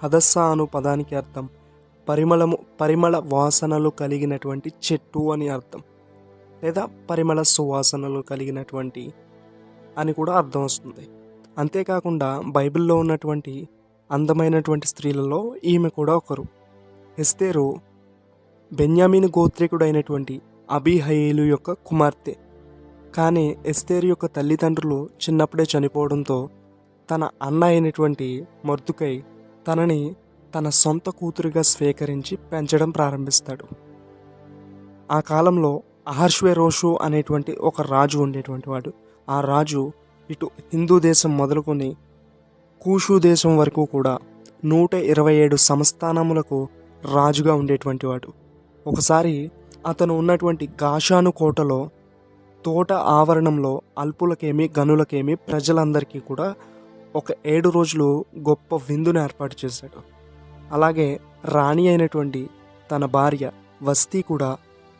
హదస్స అను పదానికి అర్థం పరిమళ వాసనలు కలిగినటువంటి చెట్టు అని అర్థం, లేదా పరిమళ సువాసనలు కలిగినటువంటి అని కూడా అర్థం వస్తుంది. అంతేకాకుండా బైబిల్లో ఉన్నటువంటి అందమైనటువంటి స్త్రీలలో ఈమె కూడా ఒకరు. ఎస్తేరు బెన్యామీను గోత్రికుడైనటువంటి అబీహయీలు యొక్క కుమార్తె. కానీ ఎస్తేరు యొక్క తల్లిదండ్రులు చిన్నప్పుడే చనిపోవడంతో తన అన్న అయినటువంటి మొర్దుకై తనని తన సొంత కూతురిగా స్వీకరించి పెంచడం ప్రారంభిస్తాడు. ఆ కాలంలో అహర్ష్వేరోషు అనేటువంటి ఒక రాజు ఉండేటువంటి వాడు. ఆ రాజు ఇటు హిందూ దేశం మొదలుకొని కూషు దేశం వరకు కూడా 127 సంస్థానములకు రాజుగా ఉండేటువంటి వాడు. ఒకసారి అతను ఉన్నటువంటి గాషాను కోటలో తోట ఆవరణంలో అల్పులకేమి గనులకేమి ప్రజలందరికీ కూడా ఒక 7 రోజులు గొప్ప విందును ఏర్పాటు చేశాడు. అలాగే రాణి అయినటువంటి తన భార్య వస్తీ కూడా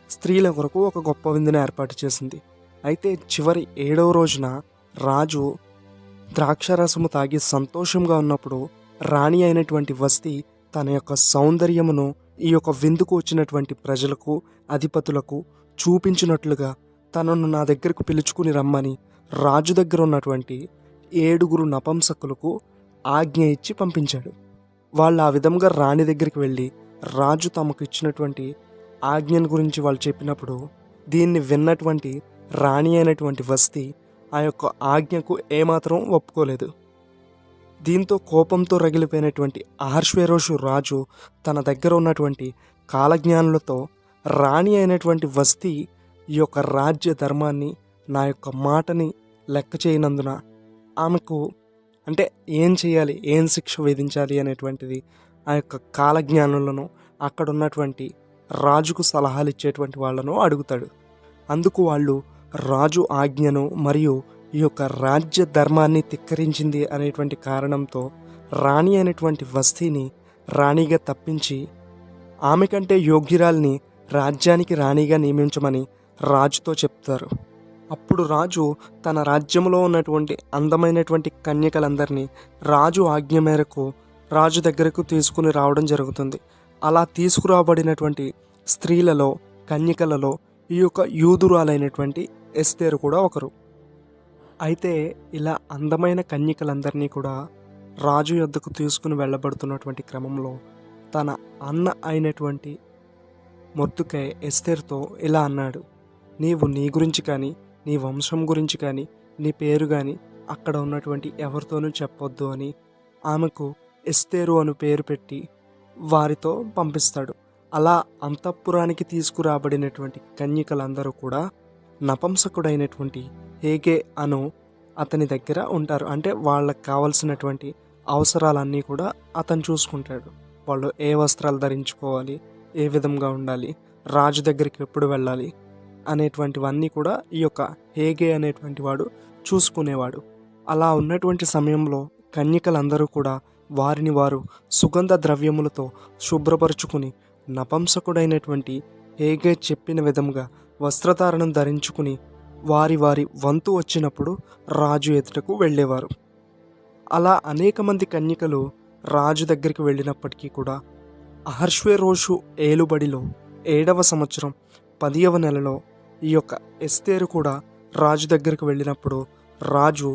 స్త్రీల కొరకు ఒక గొప్ప విందును ఏర్పాటు చేసింది. అయితే చివరి 7వ రోజున రాజు ద్రాక్షరసము తాగి సంతోషంగా ఉన్నప్పుడు రాణి అయినటువంటి వస్తీ తన యొక్క సౌందర్యమును ఈ యొక్క విందుకు వచ్చినటువంటి ప్రజలకు అధిపతులకు చూపించినట్లుగా తనను నా దగ్గరకు పిలుచుకుని రమ్మని రాజు దగ్గర ఉన్నటువంటి 7 నపంసకులకు ఆజ్ఞ ఇచ్చి పంపించాడు. వాళ్ళు ఆ విధంగా రాణి దగ్గరికి వెళ్ళి రాజు తమకు ఇచ్చినటువంటి ఆజ్ఞను గురించి వాళ్ళు చెప్పినప్పుడు దీన్ని విన్నటువంటి రాణి అయినటువంటి వస్తీ ఆ యొక్క ఆజ్ఞకు ఏమాత్రం ఒప్పుకోలేదు. దీంతో కోపంతో రగిలిపోయినటువంటి అహర్ష్వేరోషు రాజు తన దగ్గర ఉన్నటువంటి కాలజ్ఞానులతో రాణి అయినటువంటి వస్తీ ఈ యొక్క రాజ్య ధర్మాన్ని నా యొక్క మాటని లెక్క చేయనందున ఆమెకు అంటే ఏం చేయాలి, ఏం శిక్ష విధించాలి అనేటువంటిది ఆ యొక్క కాలజ్ఞానులను అక్కడ ఉన్నటువంటి రాజుకు సలహాలు ఇచ్చేటువంటి వాళ్ళను అడుగుతాడు. అందుకు వాళ్ళు రాజు ఆజ్ఞను మరియు ఈ యొక్క రాజ్య ధర్మాన్ని ధిక్కరించింది అనేటువంటి కారణంతో రాణి అయినటువంటి వస్తీని రాణిగా తప్పించి ఆమె కంటే యోగ్యురాల్ని రాజ్యానికి రాణిగా నియమించమని రాజుతో చెప్తారు. అప్పుడు రాజు తన రాజ్యంలో ఉన్నటువంటి అందమైనటువంటి కన్యకలందరినీ రాజు ఆజ్ఞ మేరకు రాజు దగ్గరకు తీసుకుని రావడం జరుగుతుంది. అలా తీసుకురాబడినటువంటి స్త్రీలలో కన్యకలలో ఈ యొక్క యూదురాలైనటువంటి ఎస్తేరు కూడా ఒకరు. అయితే ఇలా అందమైన కన్యకలందరినీ కూడా రాజు యొద్దకు తీసుకుని వెళ్ళబడుతున్నటువంటి క్రమంలో తన అన్న అయినటువంటి మొర్దుకై ఎస్తేరుతో ఇలా అన్నాడు, నీవు నీ గురించి కానీ నీ వంశం గురించి కానీ నీ పేరు కానీ అక్కడ ఉన్నటువంటి ఎవరితోనూ చెప్పొద్దు అని ఆమెకు ఎస్తేరు అను పేరు పెట్టి వారితో పంపిస్తాడు. అలా అంతఃపురానికి తీసుకురాబడినటువంటి కన్యకలందరూ కూడా నపంసకుడైనటువంటి హేగే అను అతని దగ్గర ఉంటారు. అంటే వాళ్ళకి కావలసినటువంటి అవసరాలన్నీ కూడా అతను చూసుకుంటాడు. వాళ్ళు ఏ వస్త్రాలు ధరించుకోవాలి, ఏ విధంగా ఉండాలి, రాజు దగ్గరికి ఎప్పుడు వెళ్ళాలి అనేటువంటివన్నీ కూడా ఈ యొక్క హేగే అనేటువంటి వాడు చూసుకునేవాడు. అలా ఉన్నటువంటి సమయంలో కన్యకలందరూ కూడా వారిని వారు సుగంధ ద్రవ్యములతో శుభ్రపరుచుకుని నపంసకుడైనటువంటి హేగే చెప్పిన విధంగా వస్త్రధారణం ధరించుకుని వారి వారి వంతు వచ్చినప్పుడు రాజు ఎదుటకు వెళ్ళేవారు. అలా అనేక మంది కన్యకలు రాజు దగ్గరికి వెళ్ళినప్పటికీ కూడా అహర్ష్వేరోషు ఏలుబడిలో 7వ సంవత్సరం 10వ నెలలో ఈ యొక్క ఎస్తేరు కూడా రాజు దగ్గరికి వెళ్ళినప్పుడు రాజు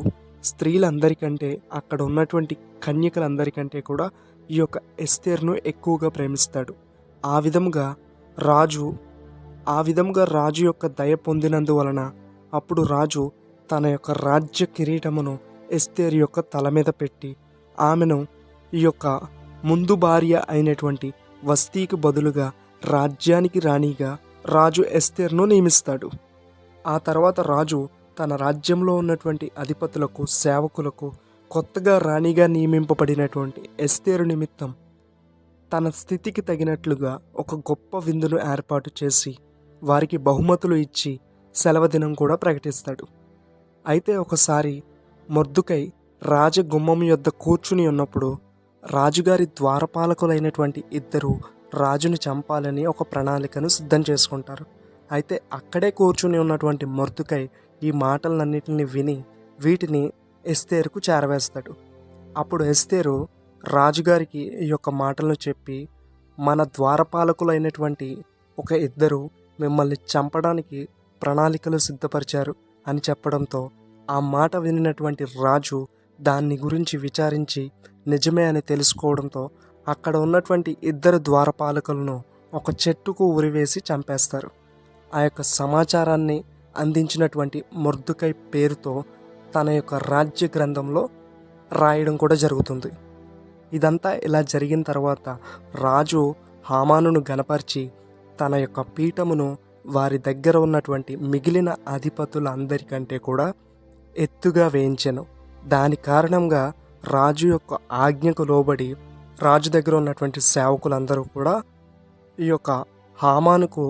స్త్రీలందరికంటే అక్కడ ఉన్నటువంటి కన్యకలందరికంటే కూడా ఈ యొక్క ఎస్తేరును ఎక్కువగా ప్రేమిస్తాడు. ఆ విధంగా రాజు యొక్క దయ పొందినందువలన అప్పుడు రాజు తన యొక్క రాజ్య కిరీటమును ఎస్తేరు యొక్క తల మీద పెట్టి ఆమెను ఈ యొక్క ముందు భార్య అయినటువంటి వస్తీకి బదులుగా రాజ్యానికి రాణిగా రాజు ఎస్తేరును నియమిస్తాడు. ఆ తర్వాత రాజు తన రాజ్యంలో ఉన్నటువంటి అధిపతులకు సేవకులకు కొత్తగా రాణిగా నియమింపబడినటువంటి ఎస్తేరు నిమిత్తం తన స్థితికి తగినట్లుగా ఒక గొప్ప విందును ఏర్పాటు చేసి వారికి బహుమతులు ఇచ్చి సెలవుదినం కూడా ప్రకటిస్తాడు. అయితే ఒకసారి మొర్దుకై రాజగుమ్మం యొద్ద కూర్చుని ఉన్నప్పుడు రాజుగారి ద్వారపాలకులైనటువంటి ఇద్దరు రాజుని చంపాలని ఒక ప్రణాళికను సిద్ధం చేసుకుంటారు. అయితే అక్కడే కూర్చుని ఉన్నటువంటి మొర్దుకై ఈ మాటలన్నిటిని విని వీటిని ఎస్తేరుకు చేరవేస్తాడు. అప్పుడు ఎస్తేరు రాజుగారికి ఈ యొక్క మాటలను చెప్పి, మన ద్వారపాలకులైనటువంటి ఒక ఇద్దరు మిమ్మల్ని చంపడానికి ప్రణాళికలు సిద్ధపరిచారు అని చెప్పడంతో ఆ మాట వినినటువంటి రాజు దాన్ని గురించి విచారించి నిజమే అని తెలుసుకోవడంతో అక్కడ ఉన్నటువంటి ఇద్దరు ద్వారపాలకులను ఒక చెట్టుకు ఉరివేసి చంపేస్తారు. ఆ యొక్క సమాచారాన్ని అందించినటువంటి మొర్దుకై పేరుతో తన యొక్క రాజ్య గ్రంథంలో రాయడం కూడా జరుగుతుంది. ఇదంతా ఇలా జరిగిన తర్వాత రాజు హామానును గనపరిచి తన యొక్క పీఠమును వారి దగ్గర ఉన్నటువంటి మిగిలిన అధిపతులందరికంటే కూడా ఎత్తుగా వేయించెను. దాని కారణంగా రాజు యొక్క ఆజ్ఞకు లోబడి రాజు దగ్గర ఉన్నటువంటి సేవకులందరూ కూడా ఈ యొక్క హామానుకు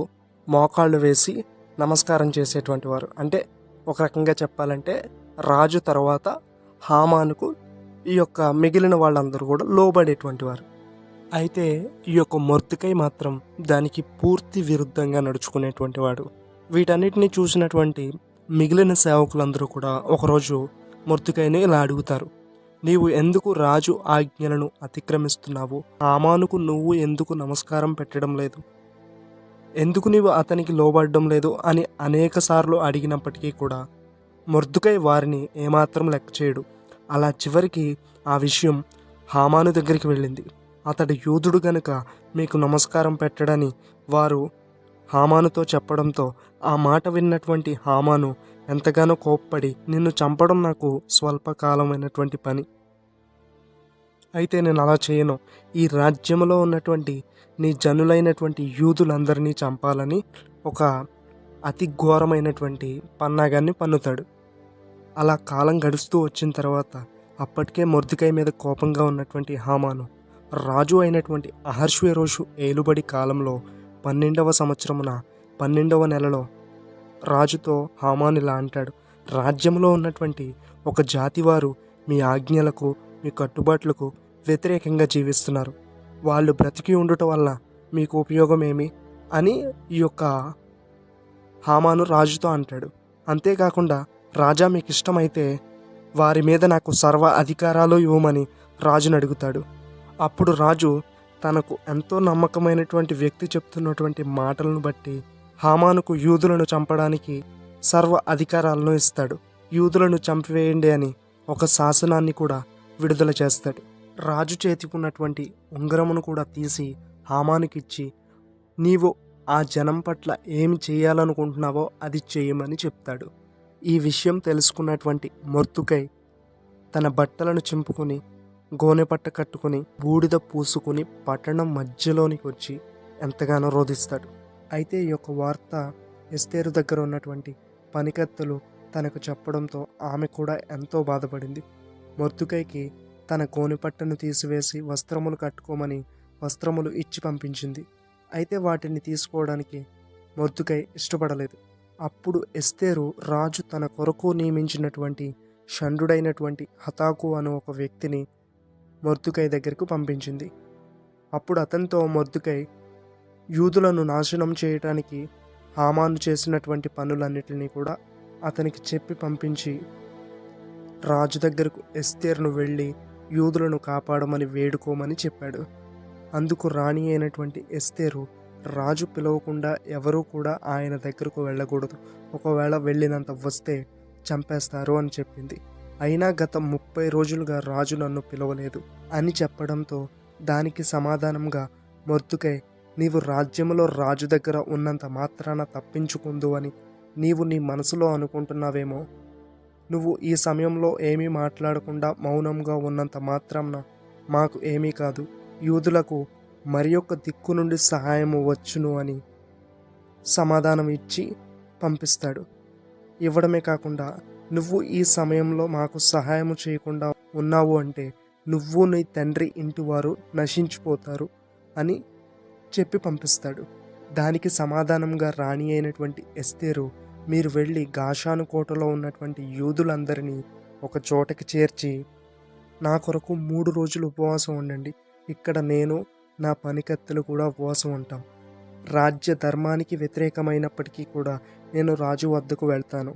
మోకాళ్ళు వేసి నమస్కారం చేసేటువంటి వారు. అంటే ఒక రకంగా చెప్పాలంటే రాజు తర్వాత హామానుకు ఈ యొక్క మిగిలిన వాళ్ళందరూ కూడా లోబడేటువంటి వారు. అయితే ఈ యొక్క మొర్దుకై మాత్రం దానికి పూర్తి విరుద్ధంగా నడుచుకునేటువంటి వాడు. వీటన్నిటిని చూసినటువంటి మిగిలిన సేవకులందరూ కూడా ఒకరోజు మొర్దుకైని ఇలా అడుగుతారు, నీవు ఎందుకు రాజు ఆజ్ఞలను అతిక్రమిస్తున్నావు? హామానుకు నువ్వు ఎందుకు నమస్కారం పెట్టడం లేదు? ఎందుకు నీవు అతనికి లోబడడం లేదు అని అనేక సార్లు అడిగినప్పటికీ కూడా మొర్దుకై వారిని ఏమాత్రం లెక్క చేయడు. అలా చివరికి ఆ విషయం హామాను దగ్గరికి వెళ్ళింది. అతడు యూదుడు గనుక మీకు నమస్కారం పెట్టడని వారు హామానుతో చెప్పడంతో ఆ మాట విన్నటువంటి హామాను ఎంతగానో కోప్పడి, నిన్ను చంపడం నాకు స్వల్పకాలమైనటువంటి పని, అయితే నేను అలా చేయను. ఈ రాజ్యంలో ఉన్నటువంటి నీ జనులైనటువంటి యూదులందరినీ చంపాలని ఒక అతి ఘోరమైనటువంటి పన్నాగాన్ని పన్నుతాడు. అలా కాలం గడుస్తూ వచ్చిన తర్వాత అప్పటికే మొర్దుకై మీద కోపంగా ఉన్నటువంటి హామాను రాజు అయినటువంటి అహర్ష్వేరోషు ఏలుబడి కాలంలో 12వ సంవత్సరమున 12వ నెలలో రాజుతో హామాను ఇలా అంటాడు, రాజ్యంలో ఉన్నటువంటి ఒక జాతి వారు మీ ఆజ్ఞలకు మీ కట్టుబాట్లకు వ్యతిరేకంగా జీవిస్తున్నారు. వాళ్ళు బ్రతికి ఉండుట వల్ల మీకు ఉపయోగం ఏమి అని ఈ యొక్క హామాను రాజుతో అంటాడు. అంతేకాకుండా రాజా మీకు ఇష్టమైతే వారి మీద నాకు సర్వ అధికారాలు ఇవ్వమని రాజును అడుగుతాడు. అప్పుడు రాజు తనకు ఎంతో నమ్మకమైనటువంటి వ్యక్తి చెప్తున్నటువంటి మాటలను బట్టి హామానుకు యూదులను చంపడానికి సర్వ అధికారాలను ఇస్తాడు. యూదులను చంపివేయండి అని ఒక శాసనాన్ని కూడా విడుదల చేస్తాడు. రాజు చేతికి ఉన్నటువంటి ఉంగరమును కూడా తీసి హామానుకిచ్చి, నీవు ఆ జనం పట్ల ఏమి చేయాలనుకుంటున్నావో అది చేయమని చెప్తాడు. ఈ విషయం తెలుసుకున్నటువంటి మొర్దుకై తన బట్టలను చింపుకొని గోనెపట్ట కట్టుకుని బూడిద పూసుకుని పట్టణం మధ్యలోనికి వచ్చి ఎంతగానో రోధిస్తాడు. అయితే ఈ యొక్క వార్త ఎస్తేరు దగ్గర ఉన్నటువంటి పనికత్తెలు తనకు చెప్పడంతో ఆమె కూడా ఎంతో బాధపడింది. మొర్దుకైకి తన గోనెపట్టను తీసివేసి వస్త్రములు కట్టుకోమని వస్త్రములు ఇచ్చి పంపించింది. అయితే వాటిని తీసుకోవడానికి మొర్దుకై ఇష్టపడలేదు. అప్పుడు ఎస్తేరు రాజు తన కొరకు నియమించినటువంటి షండుడైనటువంటి హతాకు అనే ఒక వ్యక్తిని మొర్దుకై దగ్గరకు పంపించింది. అప్పుడు అతనితో మొర్దుకై యూదులను నాశనం చేయటానికి హామాను చేసినటువంటి పనులన్నిటినీ కూడా అతనికి చెప్పి పంపించి, రాజు దగ్గరకు ఎస్తేరును వెళ్ళి యూదులను కాపాడమని వేడుకోమని చెప్పాడు. అందుకు రాణి అయినటువంటి ఎస్తేరు రాజు పిలవకుండా ఎవరూ కూడా ఆయన దగ్గరకు వెళ్ళకూడదు, ఒకవేళ వెళ్ళినంత వస్తే చంపేస్తారు అని చెప్పింది. అయినా గత 30 రోజులుగా రాజు నన్ను పిలవలేదు అని చెప్పడంతో దానికి సమాధానంగా మొర్దుకై, నీవు రాజ్యములో రాజు దగ్గర ఉన్నంత మాత్రాన తప్పించుకుందు అని నీవు నీ మనసులో అనుకుంటున్నావేమో. నువ్వు ఈ సమయంలో ఏమీ మాట్లాడకుండా మౌనంగా ఉన్నంత మాత్రాన మాకు ఏమీ కాదు, యూదులకు మరి యొక్క దిక్కు నుండి సహాయము వచ్చును అని సమాధానం ఇచ్చి పంపిస్తాడు. ఇవ్వడమే కాకుండా, నువ్వు ఈ సమయంలో మాకు సహాయం చేయకుండా ఉన్నావు అంటే నువ్వు నీ తండ్రి ఇంటి వారు నశించిపోతారు అని చెప్పి పంపిస్తాడు. దానికి సమాధానంగా రాణి అయినటువంటి ఎస్తేరు, మీరు వెళ్ళి గాషాను కోటలో ఉన్నటువంటి యూదులందరినీ ఒక చోటకి చేర్చి నా కొరకు 3 రోజులు ఉపవాసం ఉండండి, ఇక్కడ నేను నా పనికత్తెలు కూడా ఉపవాసం ఉంటాం. రాజ్య ధర్మానికి వ్యతిరేకమైనప్పటికీ కూడా నేను రాజు వద్దకు వెళ్తాను.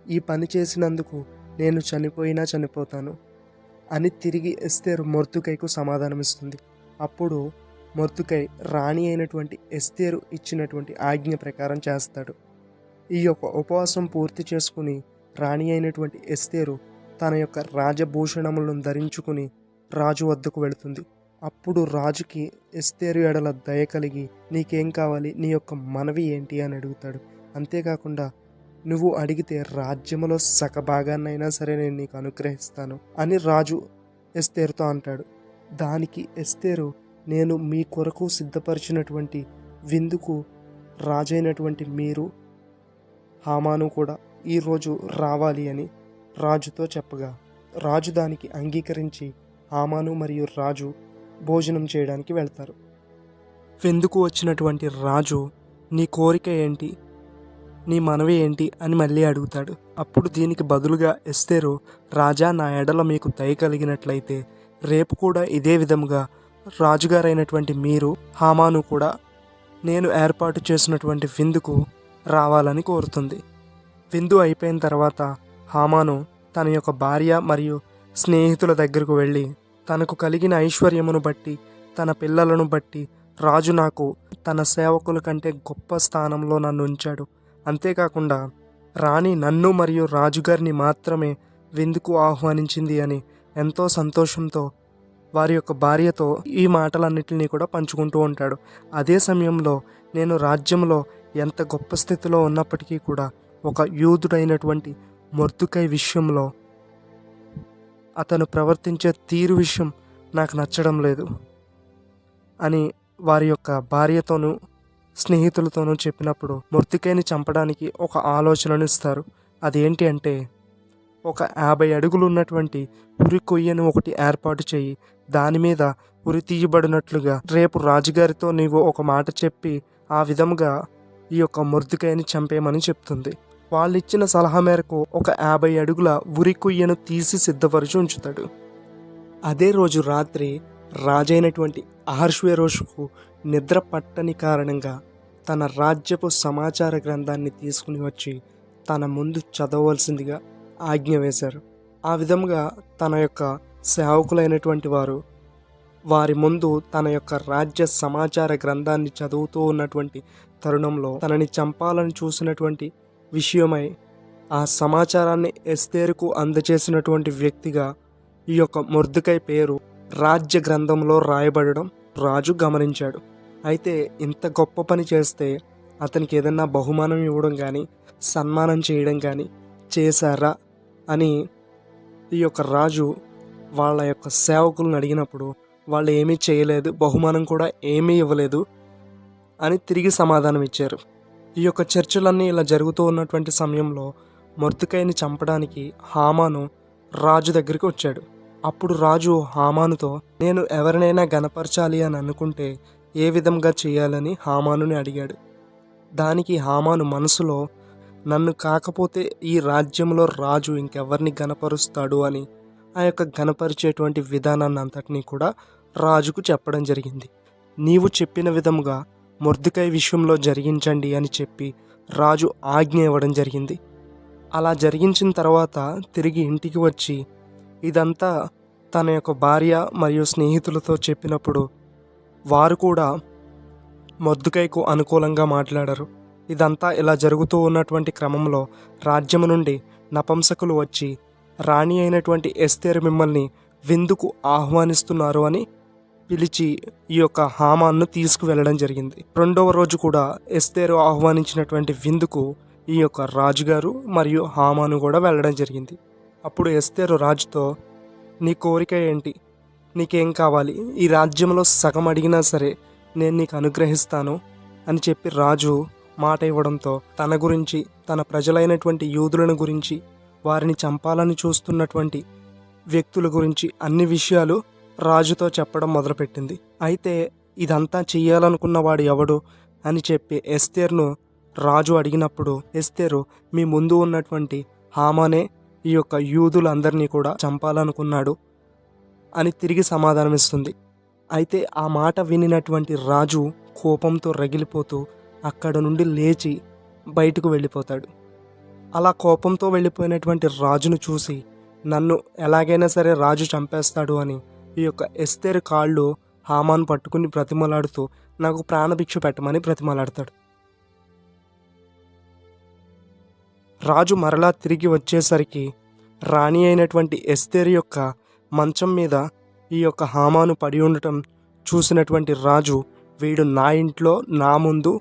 ఈ పని చేసినందుకు నేను చనిపోయినా చనిపోతాను. అని తిరిగి ఎస్తేరు మొర్దుకైకు సమాధానమిస్తుంది. అప్పుడు మొర్దుకై రాణి అయినటువంటి ఎస్తేరు ఇచ్చినటువంటి ఆజ్ఞ ప్రకారం చేస్తాడు. ఈ యొక్క ఉపవాసం పూర్తి చేసుకుని రాణి అయినటువంటి ఎస్తేరు తన యొక్క రాజభూషణములను ధరించుకుని రాజు వద్దకు వెళుతుంది. అప్పుడు రాజుకి ఎస్తేరు ఎడల దయ కలిగి, నీకేం కావాలి, నీ యొక్క మనవి ఏంటి అని అడుగుతాడు. అంతేకాకుండా, నువ్వు అడిగితే రాజ్యములో సగభాగాన్నైనా సరే నేను నీకు అనుగ్రహిస్తాను అని రాజు ఎస్తేరుతో అంటాడు. దానికి ఎస్తేరు, నేను మీ కొరకు సిద్ధపరిచినటువంటి విందుకు రాజైనటువంటి మీరు, హామాను కూడా ఈరోజు రావాలి అని రాజుతో చెప్పగా, రాజు దానికి అంగీకరించి హామాను మరియు రాజు భోజనం చేయడానికి వెళ్తారు. విందుకు వచ్చినటువంటి రాజు, నీ కోరిక ఏంటి, నీ మనవి ఏంటి అని మళ్ళీ అడుగుతాడు. అప్పుడు దీనికి బదులుగా ఎస్తేరు, రాజా, నా ఎడల మీకు దయ కలిగినట్లయితే రేపు కూడా ఇదే విధముగా రాజుగారైనటువంటి మీరు, హామాను కూడా నేను ఏర్పాటు చేసినటువంటి విందుకు రావాలని కోరుతుంది. విందు అయిపోయిన తర్వాత హామాను తన యొక్క భార్య మరియు స్నేహితుల దగ్గరకు వెళ్ళి, తనకు కలిగిన ఐశ్వర్యమును బట్టి, తన పిల్లలను బట్టి రాజు నాకు తన సేవకుల కంటే గొప్ప స్థానంలో నన్ను ఉంచాడు. అంతేకాకుండా రాణి నన్ను మరియు రాజుగారిని మాత్రమే విందుకు ఆహ్వానించింది అని ఎంతో సంతోషంతో వారి యొక్క భార్యతో ఈ మాటలన్నిటినీ కూడా పంచుకుంటూ ఉంటాడు. అదే సమయంలో నేను రాజ్యంలో ఎంత గొప్ప స్థితిలో ఉన్నప్పటికీ కూడా ఒక యూదుడైనటువంటి మొర్దుకై విషయంలో అతను ప్రవర్తించే తీరు విషయం నాకు నచ్చడం లేదు అని వారి యొక్క భార్యతోనూ స్నేహితులతోనూ చెప్పినప్పుడు మొర్దుకైని చంపడానికి ఒక ఆలోచనను ఇస్తారు. అదేంటి అంటే, ఒక 50 అడుగులు ఉన్నటువంటి ఉరి కొయ్యను ఒకటి ఏర్పాటు చేయి, దాని మీద ఉరి తీయబడినట్లుగా రేపు రాజుగారితో నీవు ఒక మాట చెప్పి ఆ విధముగా ఈ యొక్క మొర్దుకైని చంపేయమని చెప్తుంది. వాళ్ళు ఇచ్చిన సలహా మేరకు ఒక 50 అడుగుల ఉరి కొయ్యను తీసి సిద్ధపరిచి ఉంచుతాడు. అదే రోజు రాత్రి రాజైనటువంటి అహష్వేరోషుకు నిద్ర పట్టని కారణంగా తన రాజ్యపు సమాచార గ్రంథాన్ని తీసుకుని వచ్చి తన ముందు చదవవలసిందిగా ఆజ్ఞ వేశారు. ఆ విధముగా తన యొక్క సేవకులైనటువంటి వారి ముందు తన యొక్క రాజ్య సమాచార గ్రంథాన్ని చదువుతూ ఉన్నటువంటి తరుణంలో తనని చంపాలని చూసినటువంటి విషయమై ఆ సమాచారాన్ని ఎస్తేరుకు అందజేసినటువంటి వ్యక్తిగా ఈ యొక్క మొర్దుకై పేరు రాజ్య గ్రంథంలో రాయబడడం రాజు గమనించాడు. అయితే ఇంత గొప్ప పని చేస్తే అతనికి ఏదన్నా బహుమానం ఇవ్వడం కానీ సన్మానం చేయడం కానీ చేశారా అని ఈ యొక్క రాజు వాళ్ళ యొక్క సేవకులను అడిగినప్పుడు వాళ్ళు ఏమీ చేయలేదు, బహుమానం కూడా ఏమీ ఇవ్వలేదు అని తిరిగి సమాధానం ఇచ్చారు. ఈ యొక్క చర్చలన్నీ ఇలా జరుగుతూ ఉన్నటువంటి సమయంలో మొర్దుకైని చంపడానికి హామాను రాజు దగ్గరికి వచ్చాడు. అప్పుడు రాజు హామానుతో, నేను ఎవరినైనా గనపరచాలి అని అనుకుంటే ఏ విధంగా చేయాలని హామానుని అడిగాడు. దానికి హామాను మనసులో, నన్ను కాకపోతే ఈ రాజ్యంలో రాజు ఇంకెవరిని గనపరుస్తాడు అని ఆ యొక్క గనపరిచేటువంటి విధానాన్ని అంతటినీ కూడా రాజుకు చెప్పడం జరిగింది. నీవు చెప్పిన విధముగా మొర్దుకై విషయంలో జరిగించండి అని చెప్పి రాజు ఆజ్ఞ ఇవ్వడం జరిగింది. అలా జరిగించిన తర్వాత తిరిగి ఇంటికి వచ్చి ఇదంతా తన యొక్క భార్య మరియు స్నేహితులతో చెప్పినప్పుడు వారు కూడా మొర్దుకైకు అనుకూలంగా మాట్లాడారు. ఇదంతా ఇలా జరుగుతూ ఉన్నటువంటి క్రమంలో రాజ్యము నుండి నపుంసకులు వచ్చి, రాణి అయినటువంటి ఎస్తేరు మిమ్మల్ని విందుకు ఆహ్వానిస్తున్నారు అని పిలిచి ఈ యొక్క హామాన్ను తీసుకువెళ్ళడం జరిగింది. రెండవ రోజు కూడా ఎస్తేరు ఆహ్వానించినటువంటి విందుకు ఈ యొక్క రాజుగారు మరియు హామాను కూడా వెళ్ళడం జరిగింది. అప్పుడు ఎస్తేరు రాజుతో, నీ కోరిక ఏంటి, నీకేం కావాలి, ఈ రాజ్యంలో సగం అడిగినా సరే నేను నీకు అనుగ్రహిస్తాను అని చెప్పి రాజు మాట ఇవ్వడంతో తన గురించి, తన ప్రజలైనటువంటి యూదులను గురించి, వారిని చంపాలని చూస్తున్నటువంటి వ్యక్తుల గురించి అన్ని విషయాలు రాజుతో చెప్పడం మొదలుపెట్టింది. అయితే ఇదంతా చెయ్యాలనుకున్న వాడు ఎవడు అని చెప్పి ఎస్తేరును రాజు అడిగినప్పుడు ఎస్తేరు, మీ ముందు ఉన్నటువంటి హామానే ఈ యొక్క యూదులందరినీ కూడా చంపాలనుకున్నాడు అని తిరిగి సమాధానమిస్తుంది. అయితే ఆ మాట వినినటువంటి రాజు కోపంతో రగిలిపోతూ అక్కడ నుండి లేచి బయటకు వెళ్ళిపోతాడు. అలా కోపంతో వెళ్ళిపోయినటువంటి రాజును చూసి నన్ను ఎలాగైనా సరే రాజు చంపేస్తాడు అని ఈ యొక్క ఎస్తేరు కాళ్ళు హామాను పట్టుకుని బ్రతిమలాడుతూ నాకు ప్రాణభిక్ష పెట్టమని బ్రతిమలాడతాడు. రాజు మరలా తిరిగి వచ్చేసరికి రాణి అయినటువంటి ఎస్తేరు యొక్క మంచం మీద ఈ యొక్క హామాను పడి ఉండటం చూసినటువంటి రాజు, వీడు నా ఇంట్లో నా ముందు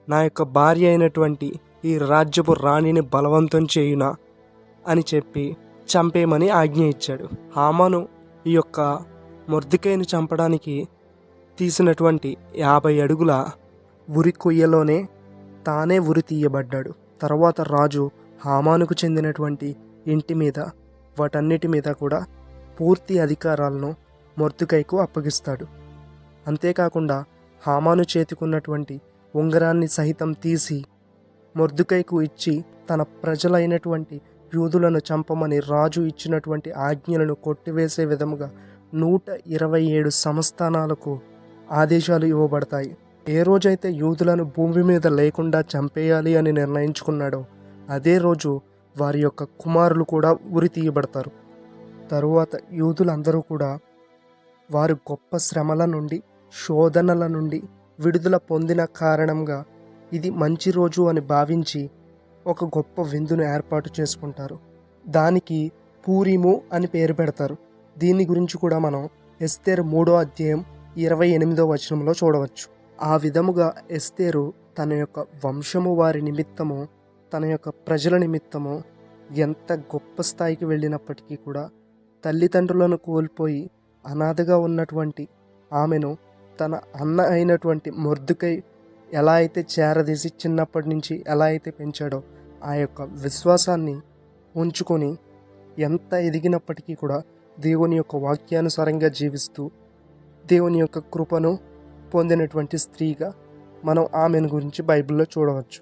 నా యొక్క భార్య అయినటువంటి ఈ రాజ్యపు రాణిని బలవంతం చేయునా అని చెప్పి చంపేయమని ఆజ్ఞ ఇచ్చాడు. హామాను ఈ యొక్క మొర్దెకైని చంపడానికి తీసినటువంటి 50 అడుగుల ఉరి కొయ్యలోనే తానే ఉరి తీయబడ్డాడు. తర్వాత రాజు హామానుకు చెందినటువంటి ఇంటి మీద వాటన్నిటి మీద కూడా పూర్తి అధికారాలను మొర్దెకైకు అప్పగిస్తాడు. అంతేకాకుండా హామాను చేతికున్నటువంటి ఉంగరాన్ని సహితం తీసి మొర్దెకైకు ఇచ్చి తన ప్రజలైనటువంటి యూదులను చంపమని రాజు ఇచ్చినటువంటి ఆజ్ఞలను కొట్టివేసే విధముగా 127 సంస్థానాలకు ఆదేశాలు ఇవ్వబడతాయి. ఏ రోజైతే యూదులను భూమి మీద లేకుండా చంపేయాలి అని నిర్ణయించుకున్నాడో అదే రోజు వారి యొక్క కుమారులు కూడా ఉరి తీయబడతారు. తరువాత యూదులందరూ కూడా వారు గొప్ప శ్రమల నుండి శోధనల నుండి విడుదల పొందిన కారణంగా ఇది మంచి రోజు అని భావించి ఒక గొప్ప విందును ఏర్పాటు చేసుకుంటారు. దానికి పూరీము అని పేరు పెడతారు. దీని గురించి కూడా మనం ఎస్తేరు 3వ అధ్యాయం 28వ వచనంలో చూడవచ్చు. ఆ విధముగా ఎస్తేరు తన యొక్క వంశము వారి నిమిత్తము, తన యొక్క ప్రజల నిమిత్తము ఎంత గొప్ప స్థాయికి వెళ్ళినప్పటికీ కూడా తల్లిదండ్రులను కోల్పోయి అనాథగా ఉన్నటువంటి ఆమెను తన అన్న అయినటువంటి మొర్దెకై ఎలా అయితే చేరదీసి చిన్నప్పటి నుంచి ఎలా అయితే పెంచాడో ఆ యొక్క విశ్వాసాన్ని ఉంచుకొని ఎంత ఎదిగినప్పటికీ కూడా దేవుని యొక్క వాక్యానుసారంగా జీవిస్తూ దేవుని యొక్క కృపను పొందినటువంటి స్త్రీగా మనం ఆమెను గురించి బైబిల్లో చూడవచ్చు.